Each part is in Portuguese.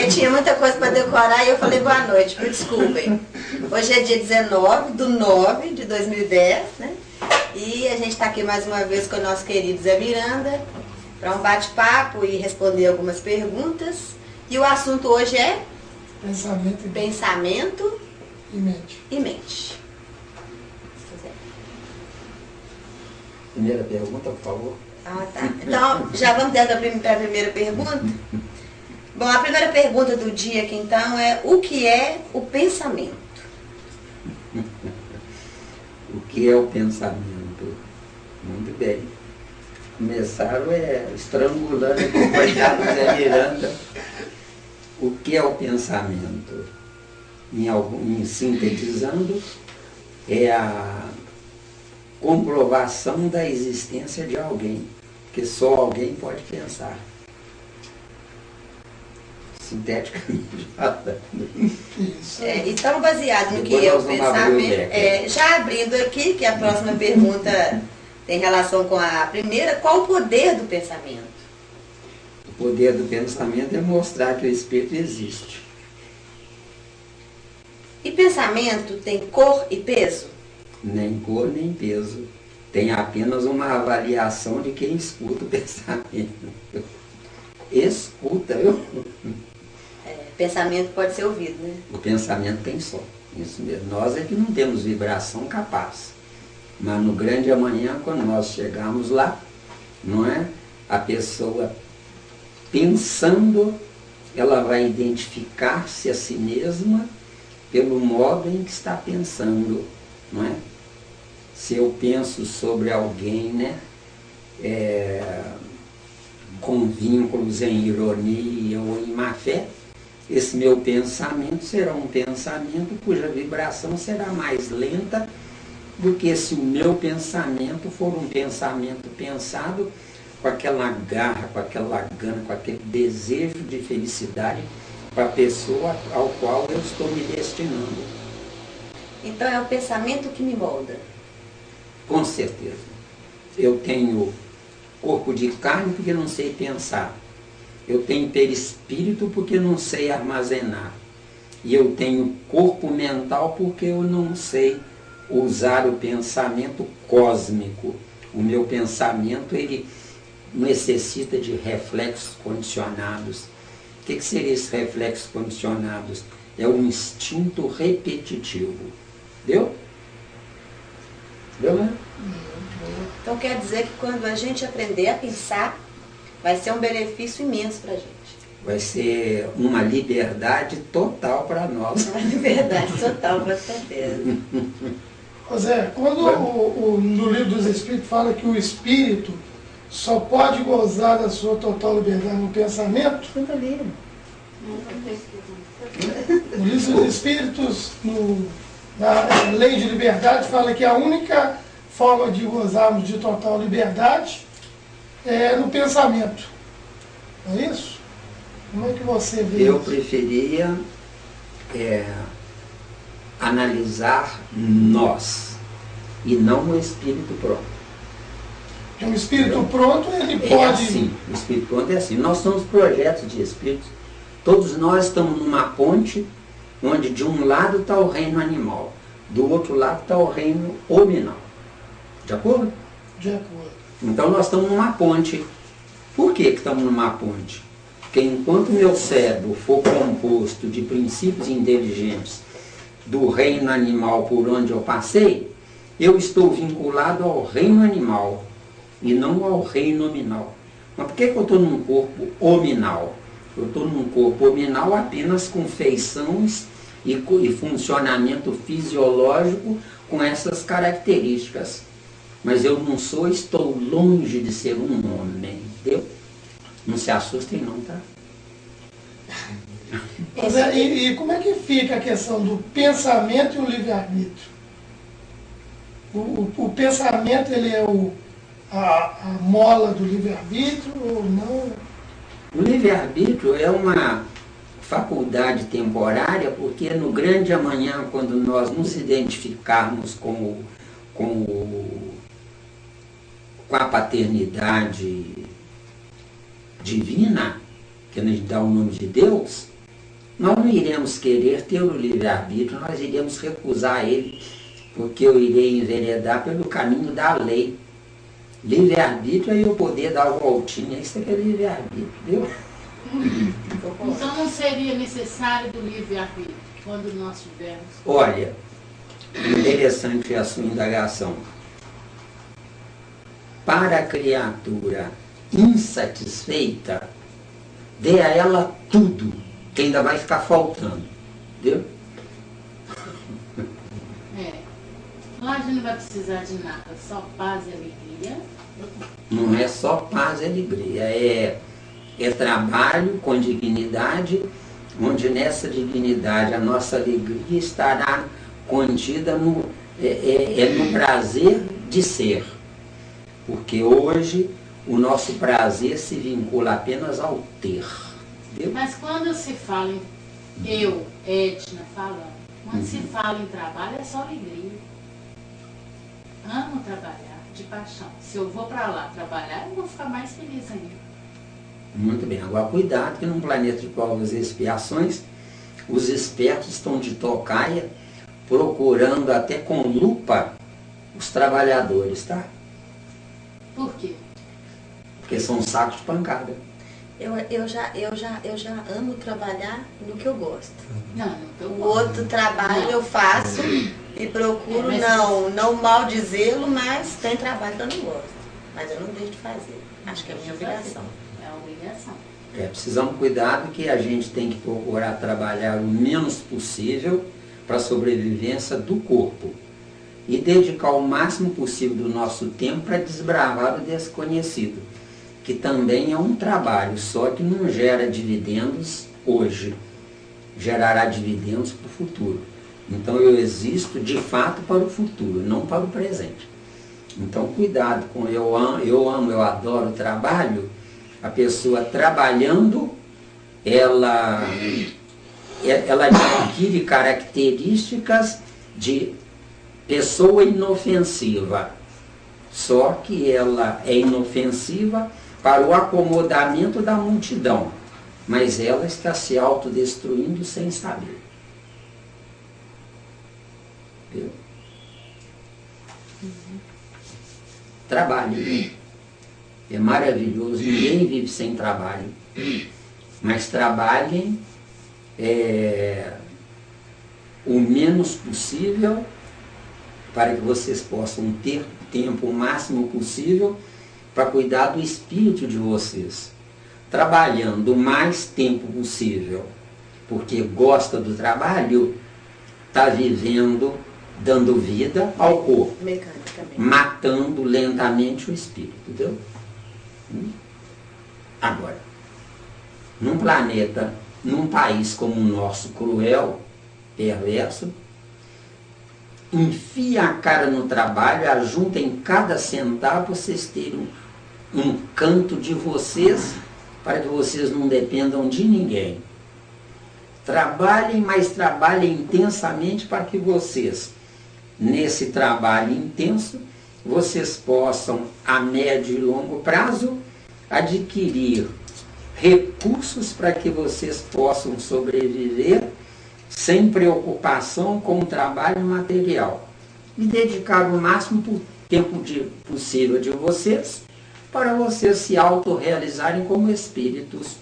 tinha muita coisa para decorar e eu falei boa noite, me desculpem. Hoje é dia 19/9/2010, né? E a gente está aqui mais uma vez com o nosso querido Zé Miranda para um bate-papo e responder algumas perguntas. E o assunto hoje é pensamento e mente. Primeira pergunta, por favor. Ah, tá. Então, já vamos dentro da primeira pergunta? Bom, a primeira pergunta do dia aqui, então, é o que é o pensamento? O que é o pensamento? Muito bem. Começaram estrangulando aqui o coitado Zé Miranda. O que é o pensamento? Em sintetizando, é a comprovação da existência de alguém, porque só alguém pode pensar. Sinteticamente falando. Então, baseado no que é o pensamento, já abrindo aqui, que a próxima pergunta tem relação com a primeira, qual o poder do pensamento? O poder do pensamento é mostrar que o espírito existe. E pensamento tem cor e peso? Nem cor, nem peso. Tem apenas uma avaliação de quem escuta o pensamento. Escuta, viu? Pensamento pode ser ouvido, né? O pensamento tem som. Isso mesmo. Nós é que não temos vibração capaz. Mas no grande amanhã, quando nós chegarmos lá, não é? A pessoa pensando, ela vai identificar-se a si mesma pelo modo em que está pensando, não é? Se eu penso sobre alguém, né, com vínculos em ironia ou em má fé, esse meu pensamento será um pensamento cuja vibração será mais lenta do que se o meu pensamento for um pensamento pensado com aquela garra, com aquela gana, com aquele desejo de felicidade para a pessoa ao qual eu estou me destinando. Então é o pensamento que me molda? Com certeza. Eu tenho corpo de carne porque não sei pensar. Eu tenho perispírito porque não sei armazenar. E eu tenho corpo mental porque eu não sei usar o pensamento cósmico. O meu pensamento, ele necessita de reflexos condicionados. O que seria esses reflexos condicionados? É um instinto repetitivo. Deu? Deu, né? Então quer dizer que quando a gente aprender a pensar, vai ser um benefício imenso para a gente. Vai ser uma liberdade total para nós. Uma liberdade total, com certeza. Zé, quando no Livro dos Espíritos fala que o espírito só pode gozar da sua total liberdade no pensamento, Nunca li. no Livro dos Espíritos, na Lei de Liberdade, fala que a única forma de gozarmos de total liberdade é no pensamento. Não é isso? Como é que você vê Eu isso? preferia analisar nós e não o espírito pronto. Porque um espírito pronto, ele É pode... assim, o espírito pronto é assim. Nós somos projetos de espíritos. Todos nós estamos numa ponte onde de um lado está o reino animal, do outro lado está o reino hominal. De acordo? De acordo. Então nós estamos numa ponte. Por que estamos numa ponte? Porque enquanto meu cérebro for composto de princípios inteligentes do reino animal por onde eu passei, eu estou vinculado ao reino animal e não ao reino hominal. Mas por que eu estou num corpo hominal? Eu estou num corpo hominal apenas com feições e funcionamento fisiológico com essas características. Mas eu não sou, estou longe de ser um homem, entendeu? Não se assustem não, tá? E como é que fica a questão do pensamento e o livre-arbítrio? O pensamento, ele é a mola do livre-arbítrio ou não? O livre-arbítrio é uma faculdade temporária, porque no grande amanhã, quando nós nos identificarmos com a paternidade divina, que a gente dá o nome de Deus, nós não iremos querer ter o livre-arbítrio, nós iremos recusar ele, porque eu irei enveredar pelo caminho da lei. Livre-arbítrio é eu poder dar uma voltinha, isso é livre-arbítrio, viu? Então não seria necessário do livre-arbítrio quando nós tivermos? Olha, interessante a sua indagação. Para a criatura insatisfeita, dê a ela tudo, que ainda vai ficar faltando. Entendeu? Lá a gente não vai precisar de nada, só paz e alegria. Não é só paz e alegria, é trabalho com dignidade, onde nessa dignidade a nossa alegria estará contida no prazer de ser. Porque hoje o nosso prazer se vincula apenas ao ter. Entendeu? Mas quando se fala em eu, Edna, falando, quando se fala em trabalho é só alegria. Amo trabalhar, de paixão. Se eu vou para lá trabalhar, eu vou ficar mais feliz ainda. Muito bem. Agora, cuidado que num planeta de provas e expiações, os espertos estão de tocaia, procurando até com lupa os trabalhadores, tá? Por quê? Porque são sacos de pancada. Eu já amo trabalhar no que eu gosto. Não, O outro trabalho eu faço e procuro não maldizê-lo, mas tem trabalho que eu não gosto. Mas eu não deixo de fazer. Acho que é a minha obrigação. É a obrigação. Precisamos cuidado que a gente tem que procurar trabalhar o menos possível para a sobrevivência do corpo. E dedicar o máximo possível do nosso tempo para desbravar o desconhecido. Que também é um trabalho, só que não gera dividendos hoje. Gerará dividendos para o futuro. Então eu existo de fato para o futuro, não para o presente. Então cuidado com eu adoro o trabalho. A pessoa trabalhando, ela adquire características de pessoa inofensiva. Só que ela é inofensiva para o acomodamento da multidão. Mas ela está se autodestruindo sem saber. Viu? Trabalho. É maravilhoso. Ninguém vive sem trabalho. Mas trabalhem o menos possível para que vocês possam ter tempo o máximo possível para cuidar do espírito de vocês. Trabalhando o mais tempo possível, porque gosta do trabalho, está vivendo, dando vida ao corpo, matando lentamente o espírito, entendeu? Agora, num planeta, num país como o nosso, cruel, perverso, enfia a cara no trabalho, ajuntem cada centavo, vocês terem um canto de vocês, para que vocês não dependam de ninguém. Trabalhem, mas trabalhem intensamente para que vocês, nesse trabalho intenso, vocês possam, a médio e longo prazo, adquirir recursos para que vocês possam sobreviver sem preocupação com o trabalho material. E dedicar o máximo tempo possível de vocês para vocês se autorrealizarem como espíritos.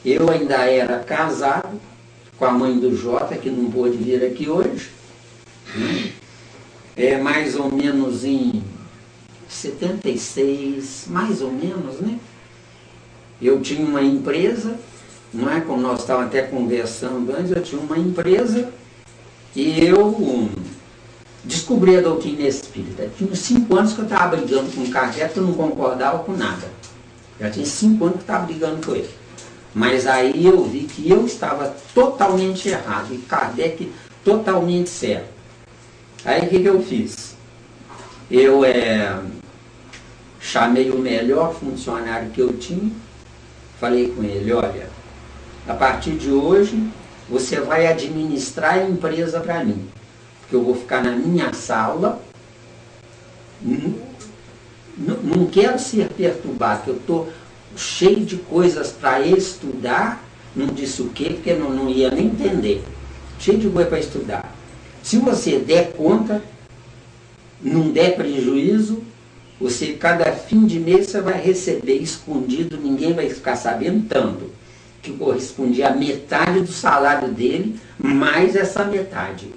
Eu ainda era casado com a mãe do Jota, que não pôde vir aqui hoje. Mais ou menos em 76, mais ou menos, né? Eu tinha uma empresa, não é? Como nós estávamos até conversando antes, eu tinha uma empresa e eu descobri a doutrina espírita. Tinha 5 anos que eu estava brigando com o Kardec, que eu não concordava com nada. Já tinha 5 anos que eu estava brigando com ele. Mas aí eu vi que eu estava totalmente errado e Kardec totalmente certo. Aí o que eu fiz? Eu chamei o melhor funcionário que eu tinha, falei com ele, olha, a partir de hoje você vai administrar a empresa para mim. Porque eu vou ficar na minha sala, não quero ser perturbado, porque eu estou cheio de coisas para estudar não disse o quê, porque não ia nem entender. Cheio de coisa para estudar. Se você der conta, não der prejuízo, você, cada fim de mês, você vai receber escondido, ninguém vai ficar sabendo tanto, que correspondia a metade do salário dele, mais essa metade.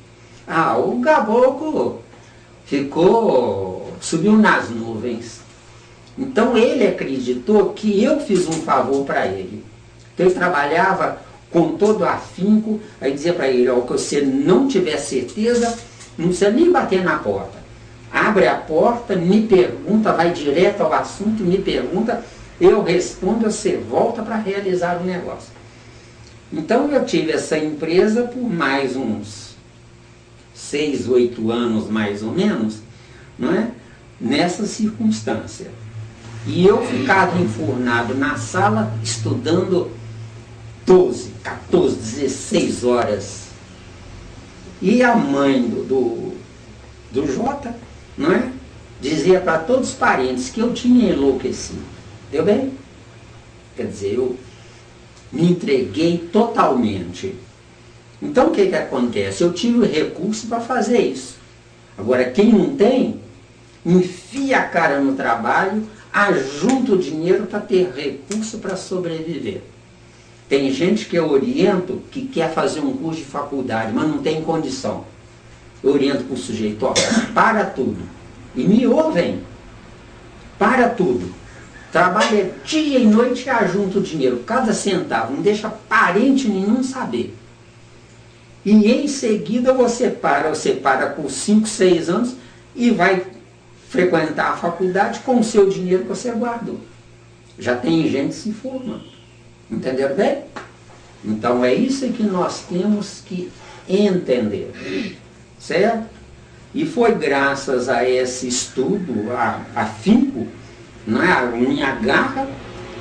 Ah, o caboclo subiu nas nuvens. Então ele acreditou que eu fiz um favor para ele. Então ele trabalhava com todo afinco, aí dizia para ele, ó, que você não tiver certeza, não precisa nem bater na porta. Abre a porta, me pergunta, vai direto ao assunto, me pergunta, eu respondo, você volta para realizar o negócio. Então eu tive essa empresa por mais uns 6, 8 anos, mais ou menos, não é? Nessa circunstância. E eu ficava enfurnado na sala, estudando 12, 14, 16 horas. E a mãe do Jota, não é? Dizia para todos os parentes que eu tinha enlouquecido. Deu bem? Quer dizer, eu me entreguei totalmente. Então o que acontece? Eu tive o recurso para fazer isso. Agora, quem não tem, enfia a cara no trabalho, ajunta o dinheiro para ter recurso para sobreviver. Tem gente que eu oriento que quer fazer um curso de faculdade, mas não tem condição. Eu oriento para o sujeito, ó, para tudo. E me ouvem. Para tudo. Trabalha dia e noite e ajunta o dinheiro, cada centavo, não deixa parente nenhum saber. E em seguida você para com 5, 6 anos e vai frequentar a faculdade com o seu dinheiro que você guardou. Já tem gente se formando. Entenderam bem? Então é isso que nós temos que entender. Certo? E foi graças a esse estudo, afinco, não é? A minha garra,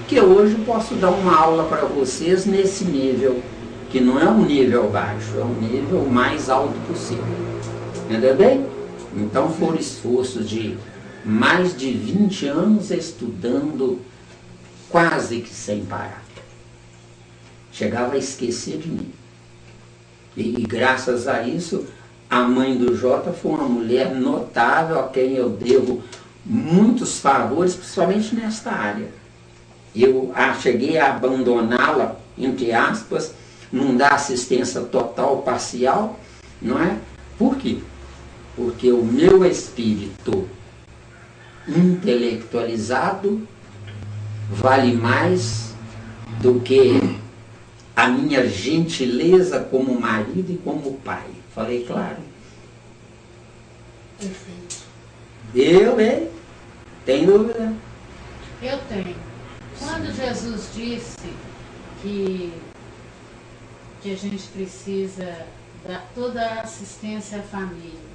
que hoje posso dar uma aula para vocês nesse nível, que não é um nível baixo, é um nível mais alto possível. Entendeu bem? Então foram esforços de mais de 20 anos estudando quase que sem parar. Chegava a esquecer de mim. E graças a isso, a mãe do Jota foi uma mulher notável a quem eu devo muitos favores, principalmente nesta área. Eu cheguei a abandoná-la, entre aspas, não dar assistência total, parcial, não é? Por quê? Porque o meu espírito intelectualizado vale mais do que a minha gentileza como marido e como pai. Falei claro? Perfeito. Eu, tem dúvida? Eu tenho. Quando Jesus disse que a gente precisa dar toda a assistência à família,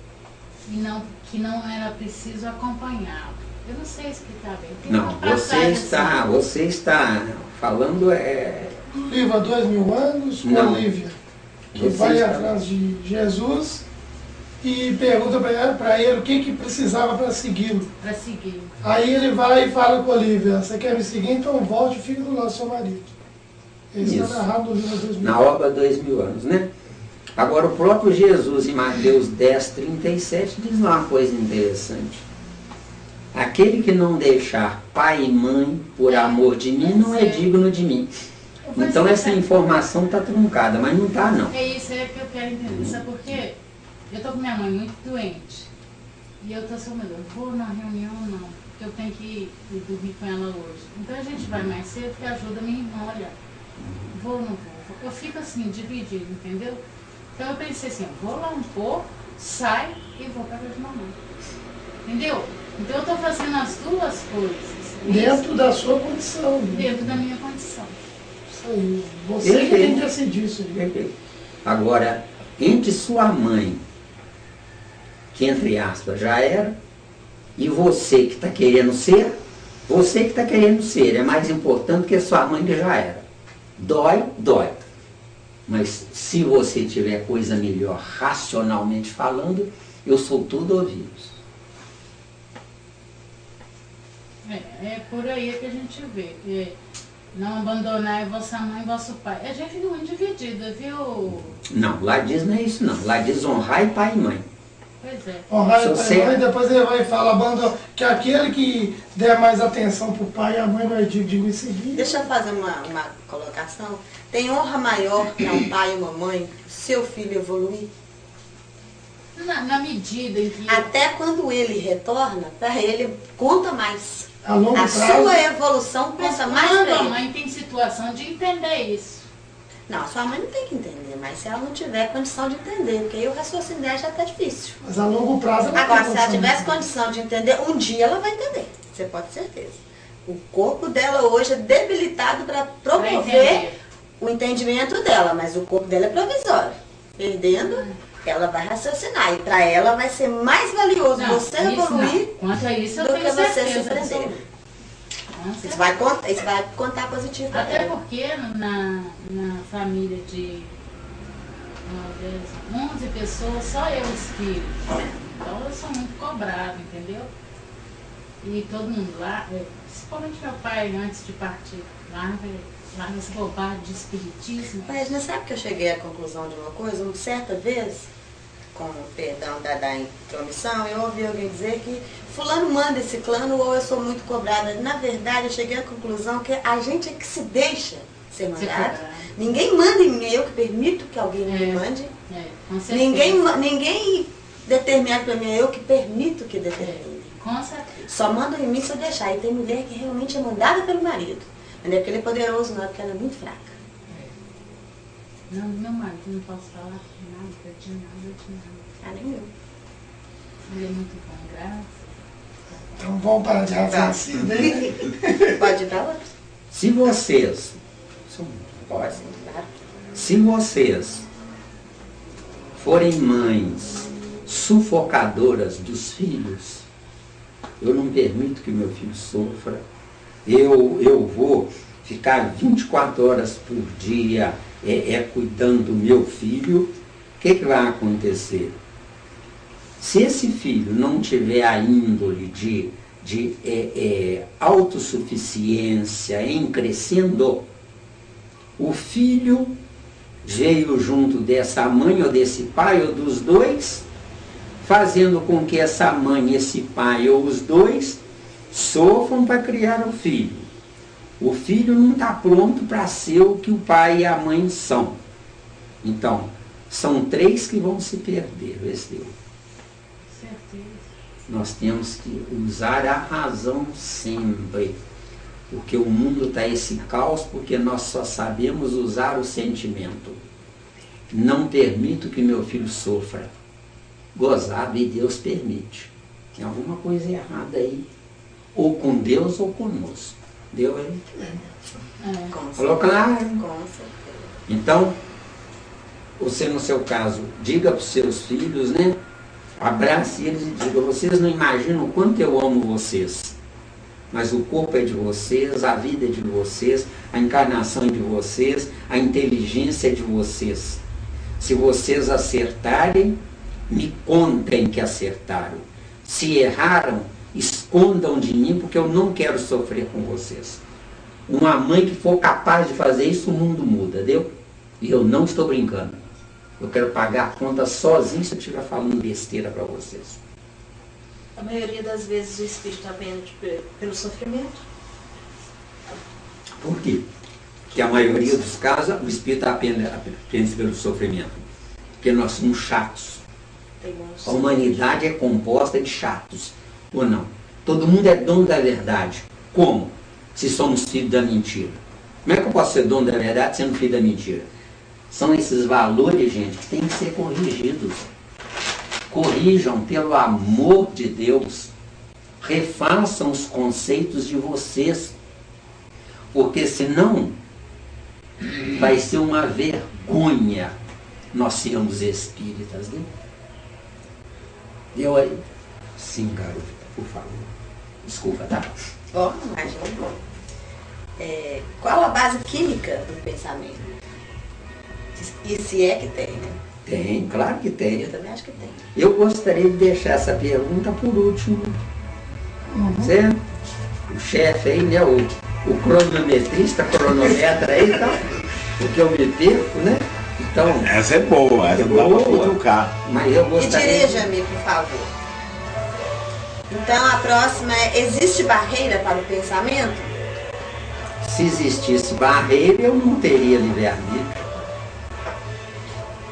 e que não era preciso acompanhá-lo. Eu não sei explicar bem. Não, você está falando Livro há 2000 anos com a Lívia, que vai atrás de Jesus e pergunta para ele o que precisava para segui-lo. Para segui-lo. Aí ele vai e fala com a Lívia, você quer me seguir? Então volte e fique do lado do seu marido. Isso está narrado no livro 2000. Na obra 2000 anos, né? Agora o próprio Jesus em Mateus 10:37 diz uma coisa interessante. Aquele que não deixar pai e mãe por amor de mim não é digno de mim. Então essa informação está truncada, mas não está não. É isso que eu quero entender. Sabe por quê? Eu estou com minha mãe muito doente. E eu estou assim, meu Deus, vou na reunião ou não? Porque eu tenho que ir dormir com ela hoje. Então a gente vai mais cedo que ajuda minha irmã, olha. Vou ou não vou? Eu fico assim, dividido, entendeu? Então eu pensei assim, vou lá um pouco, saio e vou para casa de mamãe. Entendeu? Então eu estou fazendo as duas coisas. Dentro da sua condição. Né? Dentro da minha condição. Isso aí. Você que tem que decidir isso. Agora, entre sua mãe, que entre aspas já era, e você que está querendo ser, você que está querendo ser é mais importante que a sua mãe que já era. Dói, dói. Mas se você tiver coisa melhor, racionalmente falando, eu sou tudo ouvidos. É por aí que a gente vê. Não abandonar vossa mãe e vosso pai. A gente fica muito dividida, viu? Não, lá diz não é isso não. Lá diz honrar pai e mãe. Pois é. Honrar o pai e mãe, depois ele vai falar que aquele que der mais atenção pro pai e a mãe vai digo em seguida. Deixa eu fazer uma colocação. Tem honra maior para um pai e uma mãe seu filho evoluir? Na medida em que... Até quando ele retorna, para ele conta mais. A longo prazo, sua evolução conta mais para ele. Quando a ele. mãe tem situação de entender isso. Não, sua mãe não tem que entender, mas se ela não tiver condição de entender, porque aí o raciocínio dela já está difícil. mas a longo prazo ela Agora, tem se ela condição tivesse de- condição de entender, um dia ela vai entender. Você pode ter certeza. O corpo dela hoje é debilitado para promover entender. o entendimento dela, mas o corpo dela é provisório. Perdendo, ela vai raciocinar. E para ela vai ser mais valioso Não, você isso evoluir não. Quanto a isso eu do tenho que você se certeza prender. absoluta. Com Isso certeza. vai contar positivo para Até ela. porque na família de 11 pessoas, só eu os filhos. Então eu sou muito cobrada, entendeu? E todo mundo lá, principalmente meu pai, antes de partir, lá nesse bobagem de espiritismo. Mas não sabe que eu cheguei à conclusão de uma coisa? Uma certa vez, com o perdão da intromissão, eu ouvi alguém dizer que fulano manda esse clã ou eu sou muito cobrada. Na verdade, eu cheguei à conclusão que a gente é que se deixa ser mandado. Ninguém manda em mim, é eu que permito que alguém me mande. Com certeza. Ninguém determina para mim, é eu que permito que determine. Com certeza. Só mandam em mim se eu deixar. E tem mulher que realmente é mandada pelo marido. Mas não é porque ele é poderoso, não, é porque ela é muito fraca. Não, meu marido, não posso falar nada de nada. Ah, nem eu. Ele é muito bom, graças. Então vamos parar de raciocínio daí. Pode dar outro? Se vocês, Pode, claro. se vocês forem mães sufocadoras dos filhos, eu não permito que meu filho sofra. Eu vou ficar 24 horas por dia cuidando do meu filho. O que vai acontecer? Se esse filho não tiver a índole de autossuficiência em crescendo, o filho veio junto dessa mãe ou desse pai ou dos dois, fazendo com que essa mãe, esse pai ou os dois sofram para criar o filho. O filho não está pronto para ser o que o pai e a mãe são. Então, são 3 que vão se perder, esse Deus. Certeza. Nós temos que usar a razão sempre. Porque o mundo está esse caos, porque nós só sabemos usar o sentimento. Não permito que meu filho sofra. Gozado e Deus permite. Tem alguma coisa errada aí. Ou com Deus ou conosco. Deu aí? Falou claro? Com certeza. Então, você no seu caso, diga para os seus filhos, né? Abrace eles e diga, vocês não imaginam o quanto eu amo vocês. Mas o corpo é de vocês, a vida é de vocês, a encarnação é de vocês, a inteligência é de vocês. Se vocês acertarem, me contem que acertaram. Se erraram, escondam de mim, porque eu não quero sofrer com vocês. Uma mãe que for capaz de fazer isso, o mundo muda, deu? E eu não estou brincando. Eu quero pagar a conta sozinho se eu estiver falando besteira para vocês. A maioria das vezes o espírito aprende pelo sofrimento. Por quê? Porque a maioria dos casos o espírito aprende pelo sofrimento. Porque nós somos chatos. A humanidade é composta de chatos. Ou não? Todo mundo é dono da verdade. Como? Se somos filhos da mentira. Como é que eu posso ser dono da verdade sendo filho da mentira? São esses valores, gente, que têm que ser corrigidos. Corrijam pelo amor de Deus. Refaçam os conceitos de vocês. Porque senão vai ser uma vergonha nós sermos espíritas, né? Deu aí? Sim, garoto, por favor. Desculpa, tá? Ó, imagina. Qual a base química do pensamento? E se é que tem, né? Tem, claro que tem. Eu também acho que tem. Eu gostaria de deixar essa pergunta por último. Certo? O chefe aí, né? o cronometrista cronometra aí, então, porque eu me perco, né? Então, essa é boa, essa dá pra cutucar. Mas eu E gostaria... dirija-me, por favor. Então, a próxima é: existe barreira para o pensamento? Se existisse barreira, eu não teria livre-arbítrio.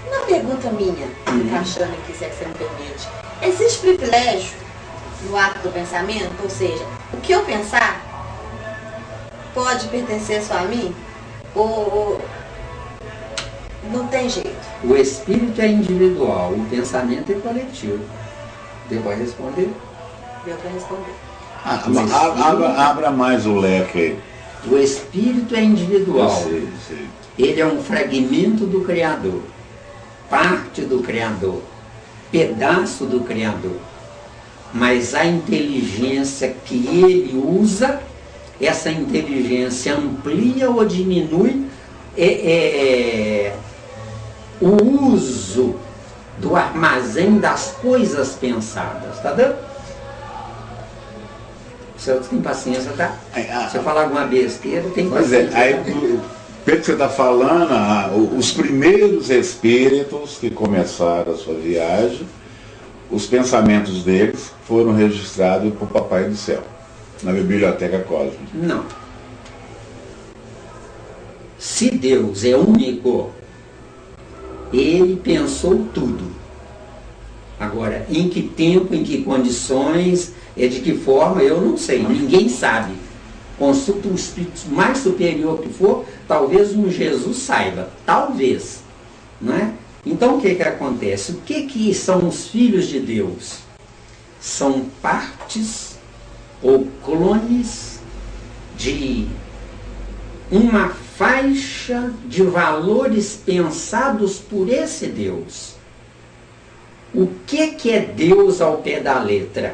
Uma pergunta minha, encaixando aqui, se é que você me permite. Existe privilégio no ato do pensamento? Ou seja, o que eu pensar pode pertencer só a mim? Ou não tem jeito? O espírito é individual, o pensamento é coletivo. Você pode responder? Deu para responder. Abra mais o leque aí. O espírito é individual. Eu sei. Ele é um fragmento do Criador, parte do Criador, pedaço do Criador. Mas a inteligência que ele usa, essa inteligência amplia ou diminui o uso do armazém das coisas pensadas. Tá dando? Você tem paciência, tá? Se eu falar alguma besteira, tem paciência. Pois é, aí, pelo que você está falando, os primeiros espíritos que começaram a sua viagem, os pensamentos deles foram registrados por Papai do Céu, na Biblioteca Cósmica. Não. Se Deus é único, ele pensou tudo. Agora, em que tempo, em que condições, de que forma, eu não sei, ninguém sabe. Consulta o espírito mais superior que for, talvez um Jesus saiba, talvez, não é? Então o que acontece? O que são os filhos de Deus? São partes ou clones de uma faixa de valores pensados por esse Deus. O que é Deus ao pé da letra?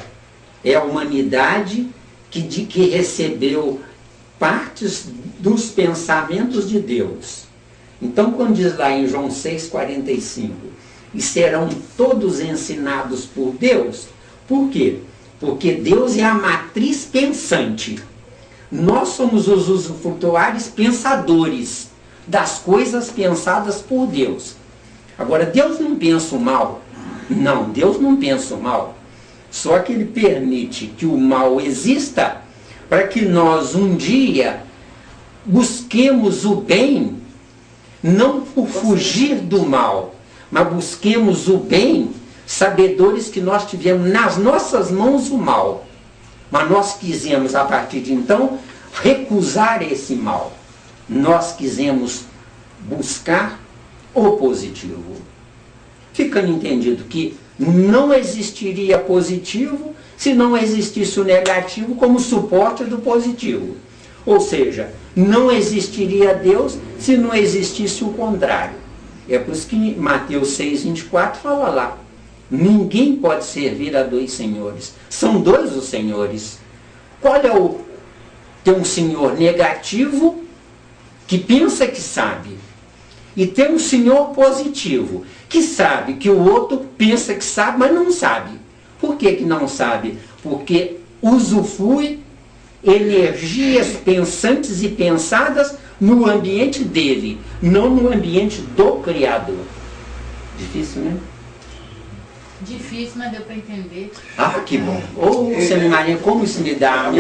É a humanidade que recebeu partes dos pensamentos de Deus. Então, quando diz lá em João 6,45, e serão todos ensinados por Deus, por quê? Porque Deus é a matriz pensante. Nós somos os usufrutuários pensadores das coisas pensadas por Deus. Agora, Deus não pensa o mal. Não, Deus não pensa o mal. Só que Ele permite que o mal exista para que nós um dia busquemos o bem, não por fugir do mal, mas busquemos o bem, sabedores que nós tivemos nas nossas mãos o mal. Mas nós quisemos, a partir de então, recusar esse mal. Nós quisemos buscar o positivo. Ficando entendido que não existiria positivo se não existisse o negativo como suporte do positivo. Ou seja, não existiria Deus se não existisse o contrário. É por isso que Mateus 6,24 fala lá: ninguém pode servir a dois senhores. São dois os senhores. Qual é o... Tem um senhor negativo que pensa que sabe. E tem um senhor positivo que sabe que o outro pensa que sabe, mas não sabe. Por que não sabe? Porque usufrui energias pensantes e pensadas no ambiente dele, não no ambiente do Criador. Difícil, né? Difícil, mas deu para entender. Ah, que bom. Ô, Seminário, como isso me dá...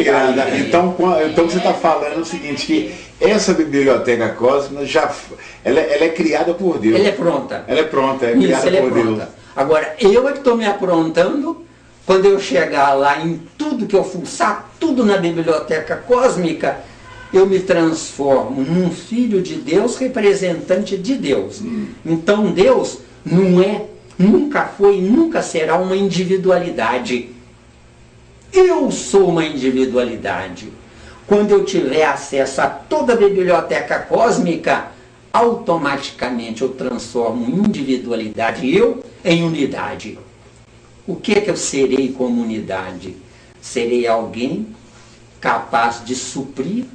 Então você está falando o seguinte, que essa biblioteca cósmica ela é criada por Deus. Ela é pronta. Ela é pronta, é Isso, criada ela por é pronta. Deus. Agora, eu é que estou me aprontando, quando eu chegar lá em tudo que eu fuçar, tudo na biblioteca cósmica, eu me transformo num filho de Deus, representante de Deus. Então Deus não é, nunca foi, nunca será uma individualidade. Eu sou uma individualidade. Quando eu tiver acesso a toda a biblioteca cósmica, automaticamente eu transformo individualidade, eu, em unidade. O que é que eu serei como unidade? Serei alguém capaz de suprir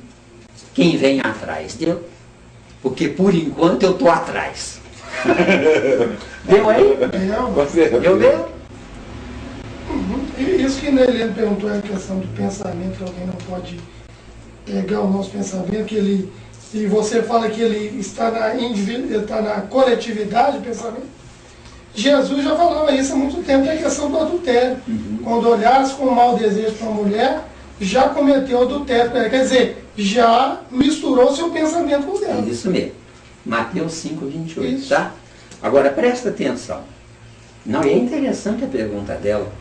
quem vem atrás, deu? Porque por enquanto eu estou atrás. Deu aí? Deu? E isso que a Helena perguntou é a questão do pensamento, que alguém não pode pegar o nosso pensamento, que ele, e você fala que ele está na coletividade do pensamento. Jesus já falava isso há muito tempo, é a questão do adultério. Quando olhares com mau desejo para uma mulher, já cometeu adultério. Quer dizer, já misturou seu pensamento com o dela. Isso mesmo. Mateus 5:28, Isso. tá? Agora, presta atenção. Não, é interessante a pergunta dela.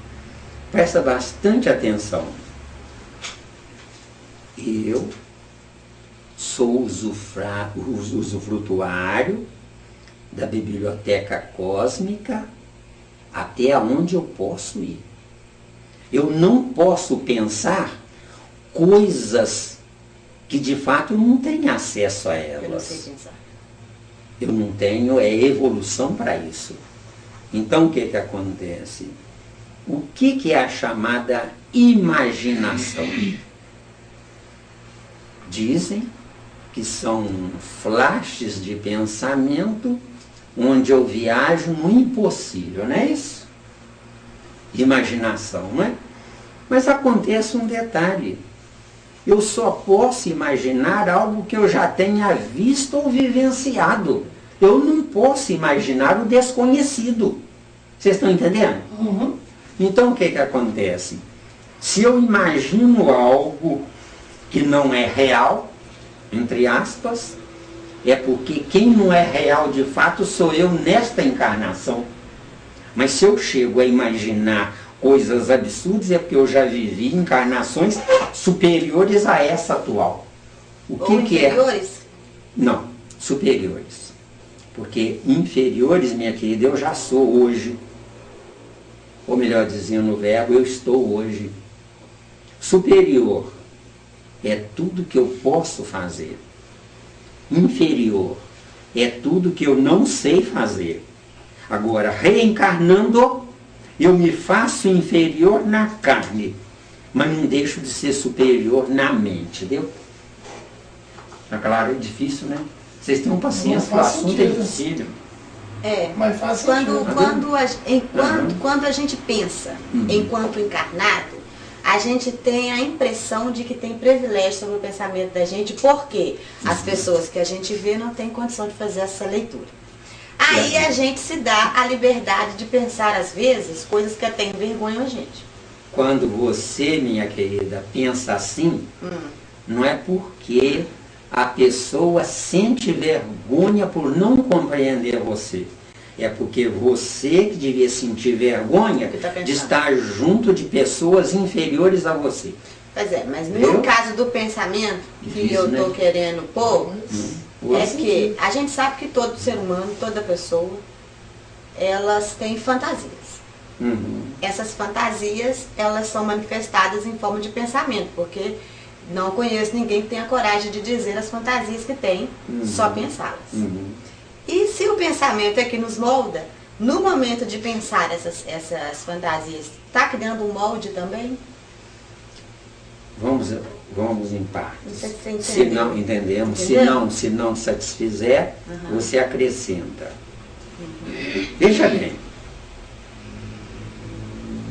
Presta bastante atenção. Eu sou usufrutuário da biblioteca cósmica até onde eu posso ir. Eu não posso pensar coisas que de fato não tenho acesso a elas. Eu não sei pensar. Eu não tenho evolução para isso. Então o que acontece? O que é a chamada imaginação? Dizem que são flashes de pensamento onde eu viajo no impossível, não é isso? Imaginação, não é? Mas acontece um detalhe. Eu só posso imaginar algo que eu já tenha visto ou vivenciado. Eu não posso imaginar o desconhecido. Vocês estão entendendo? Uhum. Então o que acontece? Se eu imagino algo que não é real, entre aspas, é porque quem não é real de fato sou eu nesta encarnação. Mas se eu chego a imaginar coisas absurdas, é porque eu já vivi encarnações superiores a essa atual. O que Ou que é? inferiores? Não, superiores. Porque inferiores, minha querida, eu já sou hoje. Ou melhor dizendo o verbo, eu estou hoje. Superior é tudo que eu posso fazer. Inferior é tudo que eu não sei fazer. Agora, reencarnando, eu me faço inferior na carne, mas não deixo de ser superior na mente, entendeu? Tá claro, é difícil, né? Vocês tenham paciência, o assunto é difícil. É. Mas faz sentido. Quando a gente pensa enquanto encarnado, a gente tem a impressão de que tem privilégio sobre o pensamento da gente, porque as pessoas que a gente vê não têm condição de fazer essa leitura. Aí a gente se dá a liberdade de pensar, às vezes, coisas que até envergonham a gente. Quando você, minha querida, pensa assim, não é porque a pessoa sente vergonha por não compreender você. É porque você que devia sentir vergonha de estar junto de pessoas inferiores a você. Pois é, mas no caso do pensamento que eu estou querendo pôr, é que a gente sabe que todo ser humano, toda pessoa, elas têm fantasias. Essas fantasias, elas são manifestadas em forma de pensamento, porque não conheço ninguém que tenha coragem de dizer as fantasias que tem, só pensá-las. E se o pensamento é que nos molda, no momento de pensar essas fantasias, está criando um molde também? Vamos em partes. Não sei se você Se entendeu. não entendemos, Entendeu? se não satisfizer, você acrescenta. Veja bem,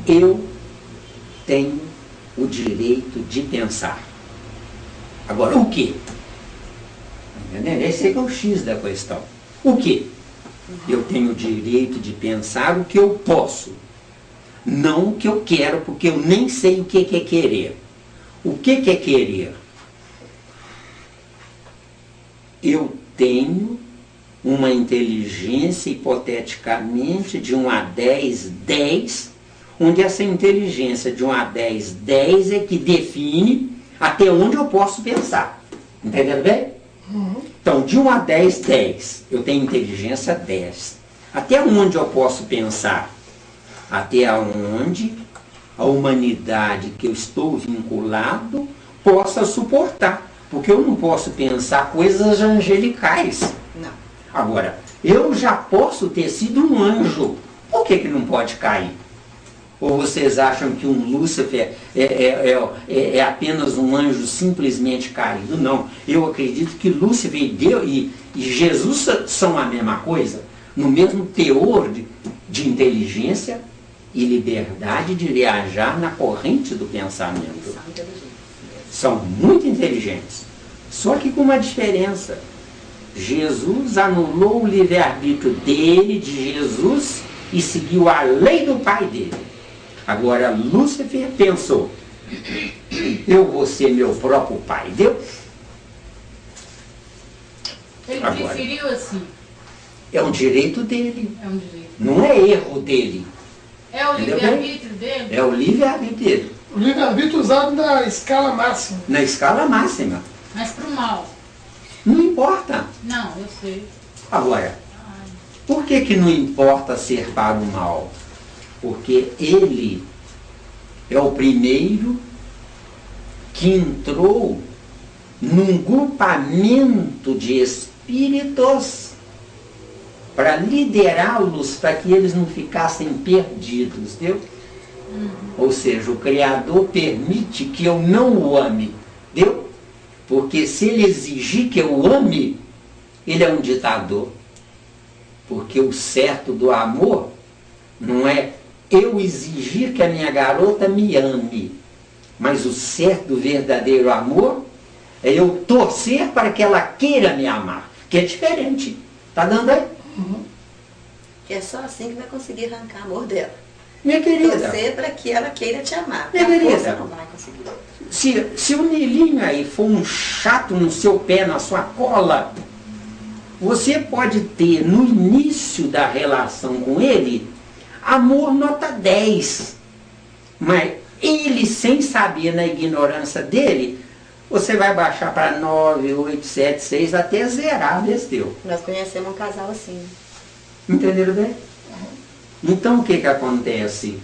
eu tenho o direito de pensar. Agora, o quê? Entendeu? Esse é que é o X da questão. O quê? Eu tenho o direito de pensar o que eu posso, não o que eu quero, porque eu nem sei o que é querer. O que é querer? Eu tenho uma inteligência, hipoteticamente, de 1 a 10, 10, onde essa inteligência de 1 a 10, 10 é que define até onde eu posso pensar. Entendeu bem? Então, de 1 a 10, 10. Eu tenho inteligência 10. Até onde eu posso pensar? Até onde a humanidade que eu estou vinculado possa suportar. Porque eu não posso pensar coisas angelicais. Não. Agora, eu já posso ter sido um anjo. Por que não pode cair? Ou vocês acham que um Lúcifer é apenas um anjo simplesmente caído? Não. Eu acredito que Lúcifer e Jesus são a mesma coisa, no mesmo teor de inteligência e liberdade de viajar na corrente do pensamento. São inteligentes. São muito inteligentes. Só que com uma diferença. Jesus anulou o livre-arbítrio dele, de Jesus, e seguiu a lei do pai dele. Agora, Lúcifer pensou, eu vou ser meu próprio pai. Deu? Ele Agora, preferiu assim. é um direito dele. É um direito. Não é erro dele. É o Entendeu? livre-arbítrio dele? É o livre-arbítrio dele. O livre-arbítrio usado na escala máxima. Na escala máxima. Mas pro mal. Não importa. Não, eu sei. Agora, por que não importa ser para o mal? Porque ele é o primeiro que entrou num grupamento de espíritos para liderá-los, para que eles não ficassem perdidos, viu? Ou seja, o Criador permite que eu não o ame, viu? Porque se ele exigir que eu ame, ele é um ditador. Porque o certo do amor não é eu exigir que a minha garota me ame, mas o certo do verdadeiro amor é eu torcer para que ela queira me amar, que é diferente. Tá dando aí? Que é só assim que vai conseguir arrancar amor dela. Minha querida, Torcer para que ela queira te amar. Minha A força querida. não vai conseguir. se o Nilinho aí for um chato no seu pé, na sua cola, você pode ter no início da relação com ele amor nota 10. Mas ele, sem saber, na ignorância dele, você vai baixar para 9, 8, 7, 6 até zerar desse teu. Nós conhecemos um casal assim. Entenderam bem? Então o que acontece?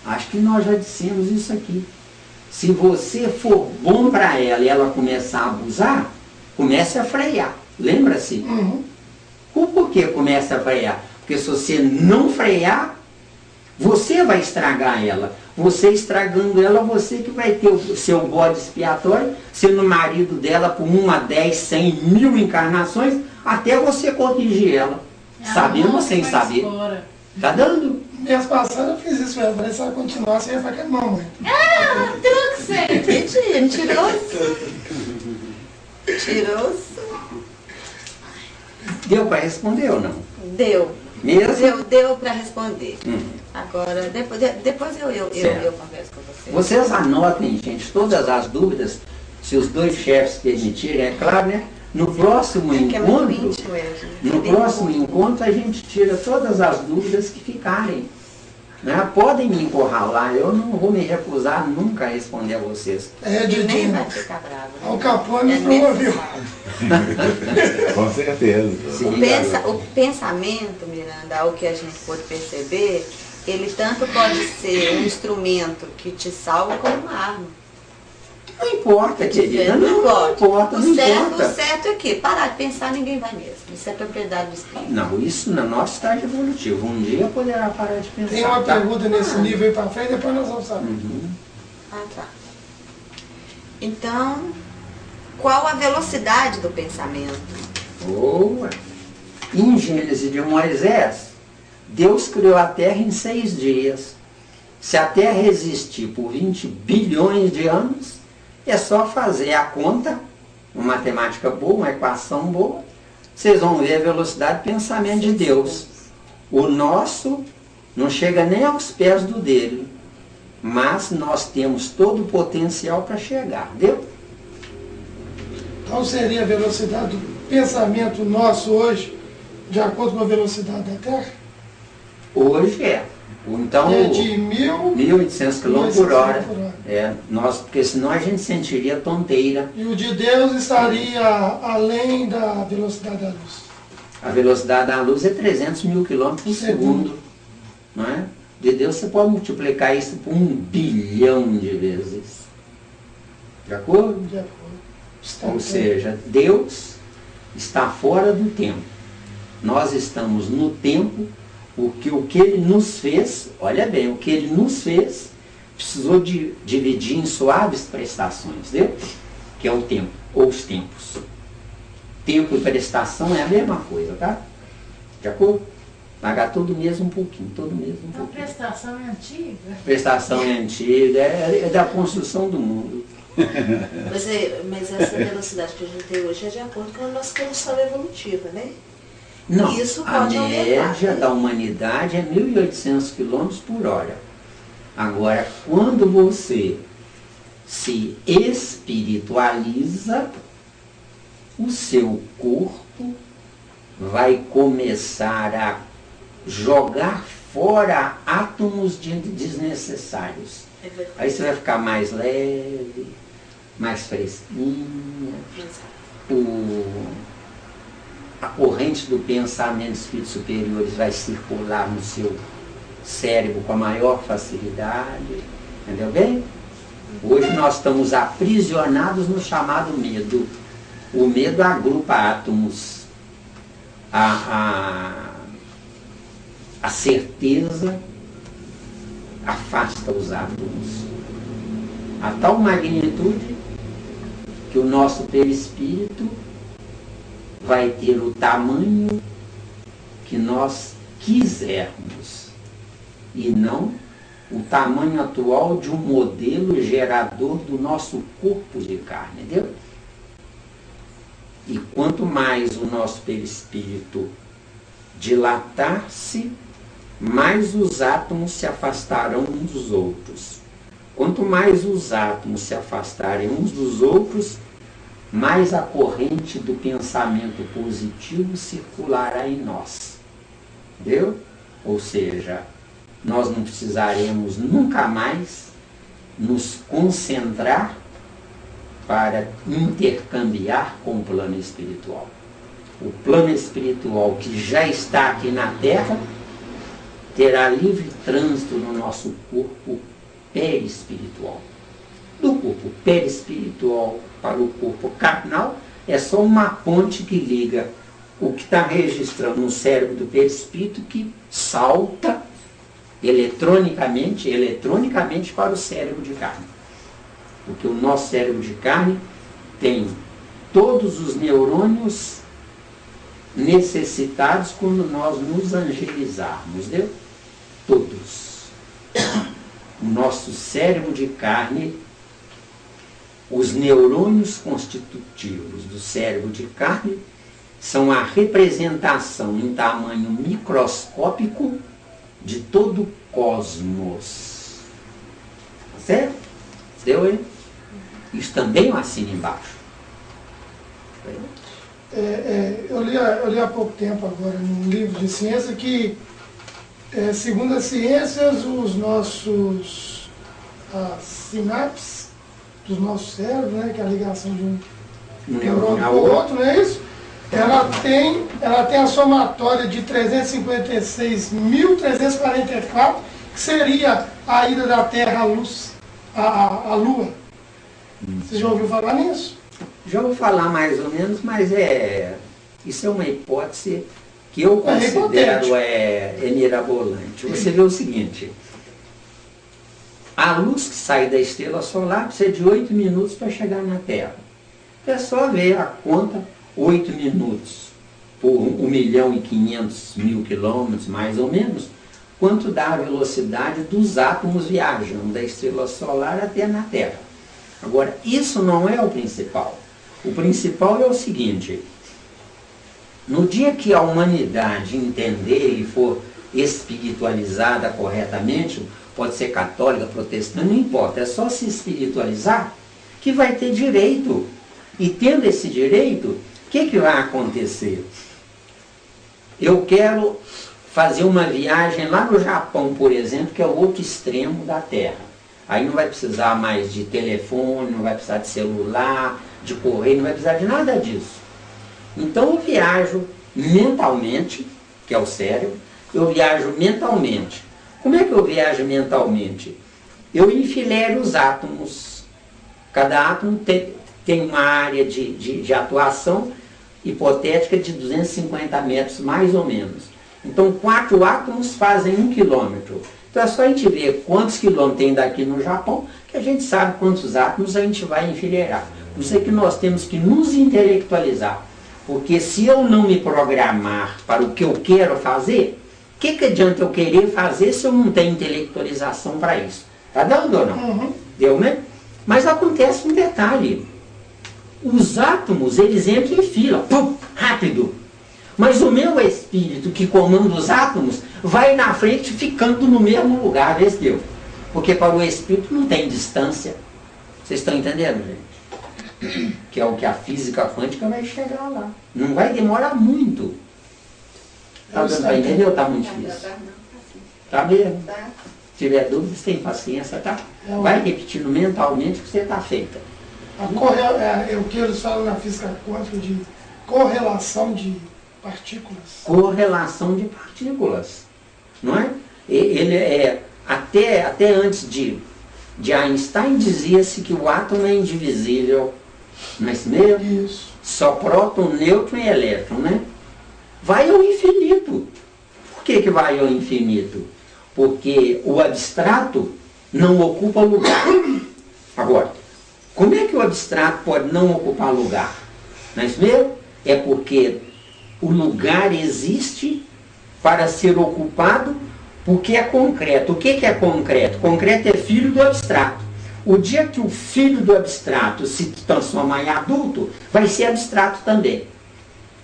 Acho que nós já dissemos isso aqui. Se você for bom para ela e ela começar a abusar, comece a frear. Lembra-se? Por que começa a frear? Porque se você não frear, você vai estragar ela. Você estragando ela, você que vai ter o seu bode expiatório, sendo marido dela por 1 a 10, 100, 1000 encarnações, até você corrigir ela. Sabendo ou sem saber. Tá dando? Mês passado eu fiz isso, eu falei, se ela continuar, você ia ficar com a mamãe. Ah, tudo que sei. Mentiroso. Mentiroso. Deu para responder ou não? Deu. Mesmo? Deu para responder. Agora, depois eu converso com você. Vocês anotem, gente, todas as dúvidas, se os dois chefes permitirem, é claro, né? No próximo Que é muito encontro, íntimo, gente. no próximo encontro a gente tira todas as dúvidas que ficarem. Né? Podem me encurralar, eu não vou me recusar nunca a responder a vocês. É, E nem Didinho. vai ficar bravo. Né? Al Capone É promoveu. Com certeza. Sim. O pensamento, Miranda, ao que a gente pôde perceber, ele tanto pode ser um instrumento que te salva como uma arma. Não importa, querida, Não importa. não O importa. certo é que parar de pensar ninguém vai mesmo. Isso é propriedade do espírito. Não, isso no nosso estágio evolutivo. Um dia poderá parar de pensar. Tem uma tá? pergunta nesse nível aí pra frente, depois nós vamos saber. Ah, tá. Então, qual a velocidade do pensamento? Boa! Em Gênesis de Moisés, Deus criou a Terra em 6 dias. Se a Terra existir por 20 bilhões de anos, é só fazer a conta, uma matemática boa, uma equação boa, vocês vão ver a velocidade de pensamento de Deus. O nosso não chega nem aos pés do dele, mas nós temos todo o potencial para chegar, deu? Qual seria a velocidade do pensamento nosso hoje, de acordo com a velocidade da Terra? Hoje é. Então, É de 1.800 km por hora. por hora. Porque senão a gente sentiria tonteira. E o de Deus estaria além da velocidade da luz. A velocidade da luz é 300 mil quilômetros por segundo. Não é? De Deus você pode multiplicar isso por 1 bilhão de vezes. De acordo? De acordo. Ou seja, Deus está fora do tempo. Nós estamos no tempo, porque o que Ele nos fez, olha bem, o que Ele nos fez, precisou de dividir em suaves prestações, viu? Que é o tempo, ou os tempos. Tempo e prestação é a mesma coisa, tá? De acordo? Pagar todo mês um pouquinho, todo mês um Então, pouquinho. prestação é antiga? Prestação é antiga, é da construção do mundo. Mas essa velocidade que a gente tem hoje é de acordo com a nossa evolução evolutiva, né? Não, Isso a pode aumentar, média né? da humanidade é 1.800 km por hora. Agora, quando você se espiritualiza, o seu corpo vai começar a jogar fora átomos desnecessários. É verdade. Aí você vai ficar mais leve, mais fresquinha. A corrente do pensamento dos espíritos superiores vai circular no seu cérebro com a maior facilidade. Entendeu bem? Hoje nós estamos aprisionados no chamado medo. O medo agrupa átomos. A certeza afasta os átomos. A tal magnitude que o nosso perispírito vai ter o tamanho que nós quisermos e não o tamanho atual de um modelo gerador do nosso corpo de carne, entendeu? E quanto mais o nosso perispírito dilatar-se, mais os átomos se afastarão uns dos outros. Quanto mais os átomos se afastarem uns dos outros, mais a corrente do pensamento positivo circulará em nós. Entendeu? Ou seja, nós não precisaremos nunca mais nos concentrar para intercambiar com o plano espiritual. O plano espiritual que já está aqui na Terra terá livre trânsito no nosso corpo perispiritual. Do corpo perispiritual para o corpo carnal é só uma ponte que liga o que está registrando no cérebro do perispírito, que salta eletronicamente para o cérebro de carne. Porque o nosso cérebro de carne tem todos os neurônios necessitados quando nós nos angelizarmos, entendeu? Todos. O nosso cérebro de carne, os neurônios constitutivos do cérebro de carne são a representação em tamanho microscópico de todo o cosmos. Certo? Deu aí? Isso também eu assino embaixo. Eu li há pouco tempo agora num livro de ciência que, segundo as ciências, as sinapses dos nossos cérebros, né, que é a ligação de um neurônio com o outro, não é isso? Ela tem a somatória de 356.344, que seria a ida da Terra à luz, à Lua. Você já ouviu falar nisso? Já vou falar mais ou menos, mas isso é uma hipótese que eu considero mirabolante. Você vê o seguinte: a luz que sai da estrela solar precisa de 8 minutos para chegar na Terra. É só ver a conta, 8 minutos por 1.500.000 quilômetros, mais ou menos, quanto dá a velocidade dos átomos viajando da estrela solar até na Terra. Agora, isso não é o principal. O principal é o seguinte: no dia que a humanidade entender e for espiritualizada corretamente, pode ser católica, protestante, não importa, é só se espiritualizar que vai ter direito. E tendo esse direito, o que vai acontecer? Eu quero fazer uma viagem lá no Japão, por exemplo, que é o outro extremo da Terra. Aí não vai precisar mais de telefone, não vai precisar de celular, de correio, não vai precisar de nada disso. Então eu viajo mentalmente, que é o cérebro, eu viajo mentalmente. Como é que eu viajo mentalmente? Eu enfileiro os átomos. Cada átomo tem uma área de atuação hipotética de 250 metros, mais ou menos. Então 4 átomos fazem 1 quilômetro. Então é só a gente ver quantos quilômetros tem daqui no Japão, que a gente sabe quantos átomos a gente vai enfileirar. Por isso é que nós temos que nos intelectualizar. Porque se eu não me programar para o que eu quero fazer, o que adianta eu querer fazer se eu não tenho intelectualização para isso? Tá dando ou não? Uhum. Deu, né? Mas acontece um detalhe. Os átomos, eles entram em fila, pum, rápido. Mas o meu espírito que comanda os átomos vai na frente ficando no mesmo lugar, esse deu. Porque para o espírito não tem distância. Vocês estão entendendo, gente? Que é o que a física quântica vai chegar lá. Não vai demorar muito. Está dando para entender ou está muito difícil? Está mesmo? Se tiver dúvidas, tem paciência, tá? Vai repetindo mentalmente que você está feita. É o que eles falam na física quântica de correlação de partículas. Correlação de partículas. Não é? Ele é até antes de Einstein dizia-se que o átomo é indivisível. Não é isso mesmo? Isso. Só próton, nêutron e elétron, né? Vai ao infinito. Por que vai ao infinito? Porque o abstrato não ocupa lugar. Agora, como é que o abstrato pode não ocupar lugar? Não é isso mesmo? É porque o lugar existe para ser ocupado porque é concreto. O que é concreto? Concreto é filho do abstrato. O dia que o filho do abstrato se transformar em adulto, vai ser abstrato também.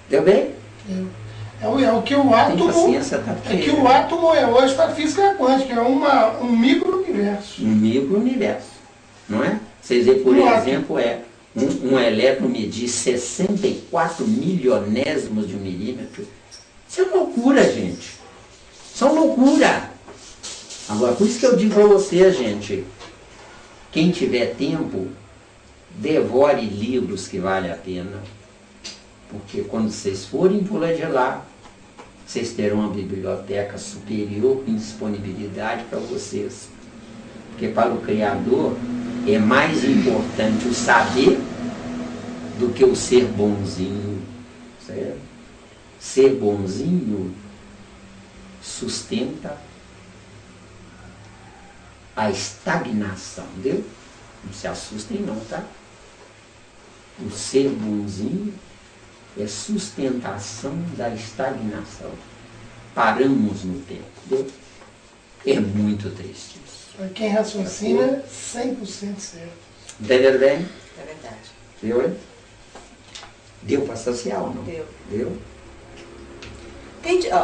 Entendeu bem? É o que o átomo. É que o átomo é hoje para a física quântica, é um micro-universo. Um micro-universo. Não é? Vocês veem, por exemplo, um elétron medir 64 milionésimos de um milímetro. Isso é loucura, gente. Isso é uma loucura. Agora, por isso que eu digo para você, gente, quem tiver tempo, devore livros que vale a pena. Porque quando vocês forem por lá de lá, vocês terão uma biblioteca superior com disponibilidade para vocês. Porque para o Criador é mais importante o saber do que o ser bonzinho. Certo? Ser bonzinho sustenta a estagnação, entendeu? Não se assustem não, tá? O ser bonzinho é sustentação da estagnação. Paramos no tempo, entendeu? É muito triste isso. Para quem raciocina, 100% certo. Entendeu bem? É verdade. Deu, hein? Deu para social, não? Deu. Deu?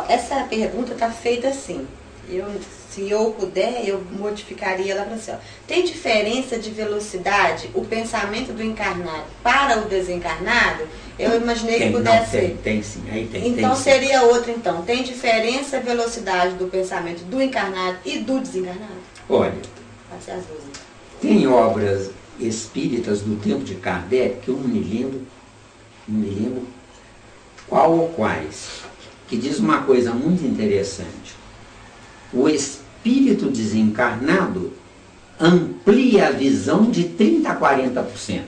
Essa pergunta está feita assim. Se eu puder, eu modificaria ela para assim. Tem diferença de velocidade o pensamento do encarnado para o desencarnado? Eu imaginei que pudesse ser. Tem sim, aí tem. Então tem, seria outra então. Tem diferença a velocidade do pensamento do encarnado e do desencarnado? Olha, Pode ser as duas. Então. tem obras espíritas do tempo de Kardec que eu não me lembro qual ou quais, que diz uma coisa muito interessante. O espírito desencarnado amplia a visão de 30% a 40%.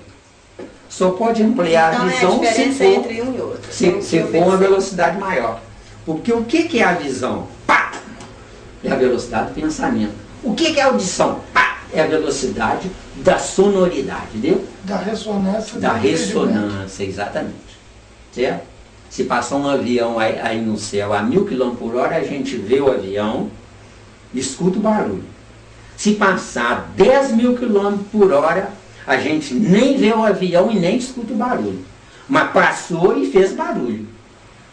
Só pode ampliar então, a visão é a diferença entre um e outro. se for uma velocidade maior. Porque o que é a visão? Pá! É a velocidade do pensamento. O que é a audição? Pá! É a velocidade da sonoridade, entendeu? Da ressonância. Da ressonância, exatamente. Certo? Se passar um avião aí no céu a 1000 km/h, a gente vê o avião, escuta o barulho. Se passar 10.000 km/h, a gente nem vê o avião e nem escuta o barulho. Mas passou e fez barulho.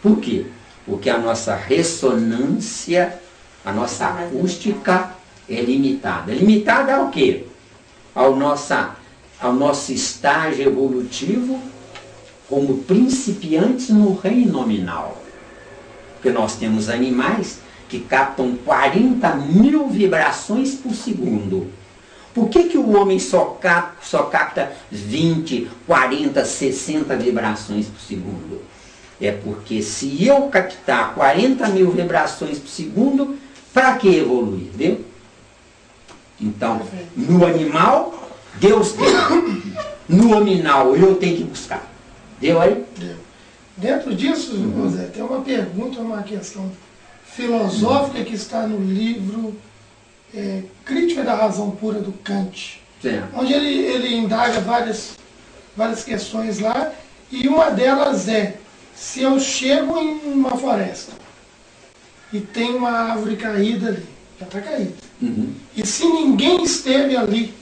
Por quê? Porque a nossa ressonância, a nossa acústica é limitada. Limitada ao quê? Ao nosso estágio evolutivo como principiantes no reino nominal. Porque nós temos animais que captam 40.000 vibrações por segundo. Por que o homem só capta 20, 40, 60 vibrações por segundo? É porque se eu captar 40.000 vibrações por segundo, para que evoluir? Viu? Então, no animal, Deus deu. No nominal, eu tenho que buscar. Deu aí? Deu. Dentro disso, José, tem uma pergunta, uma questão filosófica que está no livro Crítica da Razão Pura do Kant, onde ele indaga várias questões lá, e uma delas é: se eu chego em uma floresta e tem uma árvore caída ali, já está caída, e se ninguém esteve ali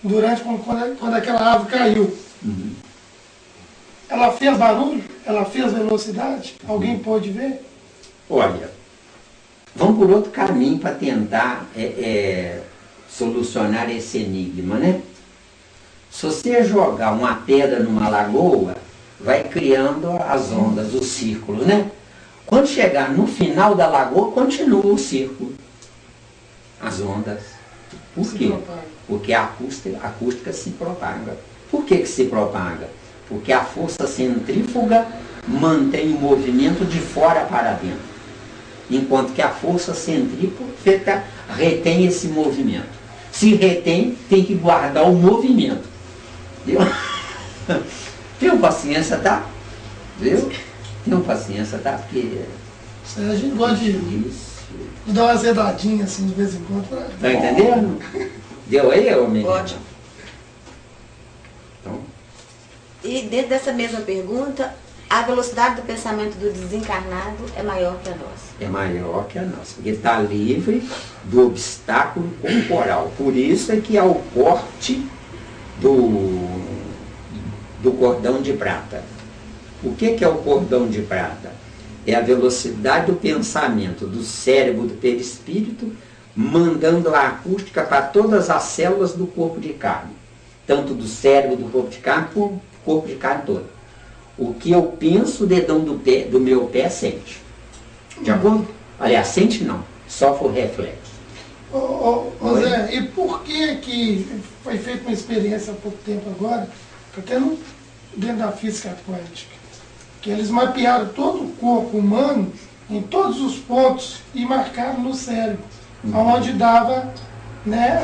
durante quando aquela árvore caiu. Ela fez barulho? Ela fez velocidade? Alguém pôde ver? Olha, vamos por outro caminho para tentar solucionar esse enigma, né? Se você jogar uma pedra numa lagoa, vai criando as ondas, os círculos, né? Quando chegar no final da lagoa, continua o círculo. As ondas. Por quê? Porque a acústica se propaga. Por que se propaga? Porque a força centrífuga mantém o movimento de fora para dentro. Enquanto que a força centrífuga retém esse movimento. Se retém, tem que guardar o movimento. Viu? Tenham paciência, tá? Viu? Tenham paciência, tá? Porque... A gente gosta de dar uma azedadinha assim de vez em quando. Tá entendendo? Deu aí, ô menino? Ótimo. Então, E dentro dessa mesma pergunta, a velocidade do pensamento do desencarnado é maior que a nossa. é maior que a nossa, porque está livre do obstáculo corporal. Por isso é que há o corte do cordão de prata. O que é o cordão de prata? É a velocidade do pensamento do cérebro do perispírito, mandando a acústica para todas as células do corpo de carne. Tanto do cérebro do corpo de carne, como do corpo de carne todo. O que eu penso, o dedão do meu pé sente. De acordo? Aliás, sente não, sofre o reflexo. Ô Zé, e por que foi feita uma experiência há pouco tempo agora, até dentro da física quântica, que eles mapearam todo o corpo humano em todos os pontos e marcaram no cérebro, onde dava, né,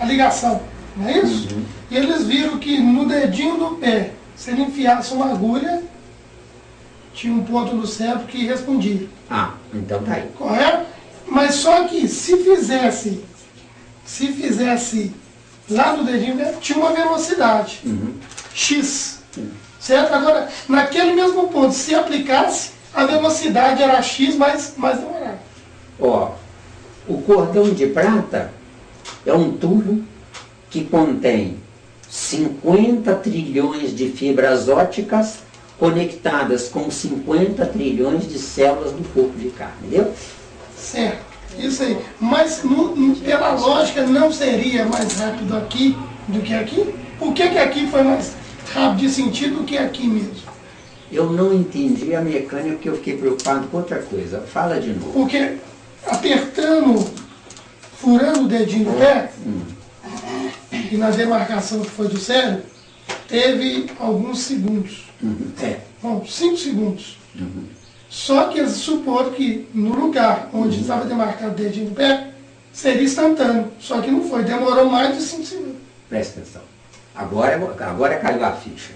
a ligação, não é isso? E eles viram que no dedinho do pé, se ele enfiasse uma agulha, tinha um ponto no cérebro que respondia. Ah, então tá aí. Correto? Mas só que se fizesse lá no dedinho, tinha uma velocidade. X. Certo? Agora, naquele mesmo ponto, se aplicasse, a velocidade era X mais demorada. Ó, o cordão de prata é um tubo que contém 50 trilhões de fibras ópticas conectadas com 50 trilhões de células do corpo de carne, entendeu? Certo, isso aí. Mas pela lógica não seria mais rápido aqui do que aqui? Por que aqui foi mais rápido de sentido do que aqui mesmo? Eu não entendi a mecânica porque eu fiquei preocupado com outra coisa. Fala de novo. Porque apertando, furando o dedinho do pé, e na demarcação que foi do cérebro, teve alguns segundos. Bom, 5 segundos. Só que eles suporam que no lugar onde estava demarcado o dedinho do pé, seria instantâneo. Só que não foi, demorou mais de 5 segundos. Presta atenção. Agora caiu a ficha.